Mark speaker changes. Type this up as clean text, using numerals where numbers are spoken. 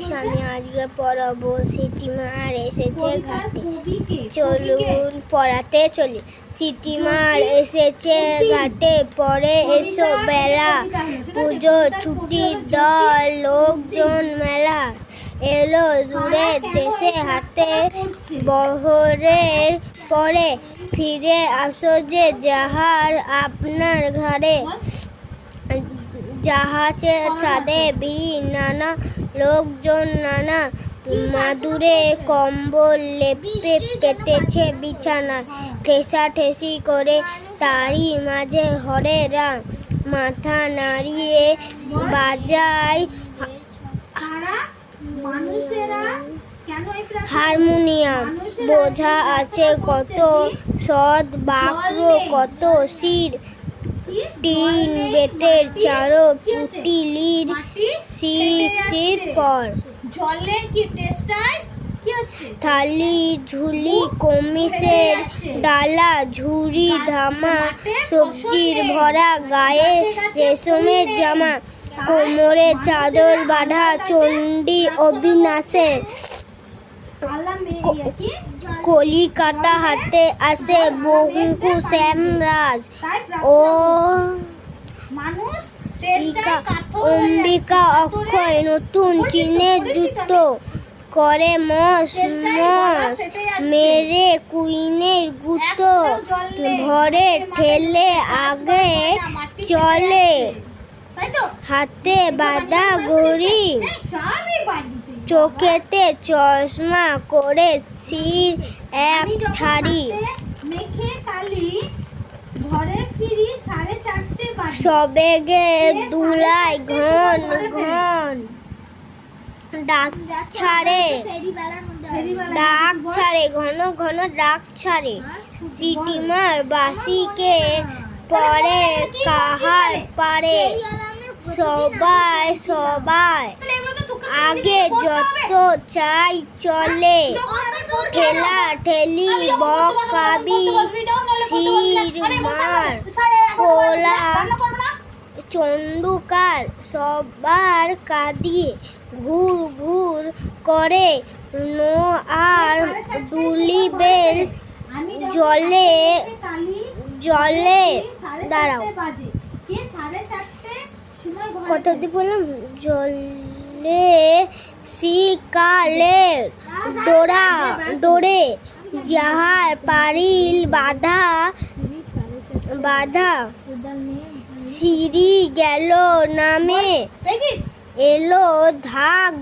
Speaker 1: English আমি আজকে পড়াবো। সিটিমার এসেছে ঘাটে, চলুন পড়াতে চলি। সিটিমার এসেছে ঘাটে, পরে এসো বেলা, পুজো ছুটির দল, লোকজন মেলা। এলো দূরের দেশে হাতে বহরের পরে, ফিরে আসো যে জাহার আপনার ঘরে। জাহাজে ছাদে ভিড় নানা, লোকজন নানা, মাদুরে কম্বল লেপে পেতেছে বিছানা। ঠেসাঠেসি করে তারই মাঝে হরে রাম, মাথা নাড়িয়ে বাজায় হারমোনিয়াম। বোঝা আছে কত সদ বাক্য, কত শির, তিন বেতের চারো পুটিলির শীতের পর। থালি ঝুলি কমিসের ডালা, ঝুড়ি ধামা, সবজির ভরা, গায়ে রেশমের জামা, কোমরে চাদর বাঁধা চণ্ডী অবিনাশের। কলিকাতা হাতে আসে বঙ্কু শ্যামরাজ ও অম্বিকা অক্ষয়, নতুন চীনের জুতো করে মস মস, মেরে কুইনের গুতো ভরে ঠেলে আগে চলে, হাতে বাঁধা ঘড়ি, চোখেতে চশমা করে শির এক ছাড়ি। সবেগে দুলায় ঘন ঘন ডাক ছাড়ে, ঘন ঘন ডাক ছাড়ে। সিটিমার বাসিকে পরে কাহার পারে, সবাই সবাই আগে যত চাই চলে। ঠেলা ঠেলি বকাবি শির মার খোলা চন্ডুকার, সবার কাঁদিয়ে ঘুর ঘুর করে নো আর ডুলি বেল জলে জলে। দাঁড়াও, কত অব্দি বললাম? জলে শিকালের ডোরা ডোরে, যাহার পারিল বাধা বাধা, সিঁড়ি গেল নামে, এলো ধাক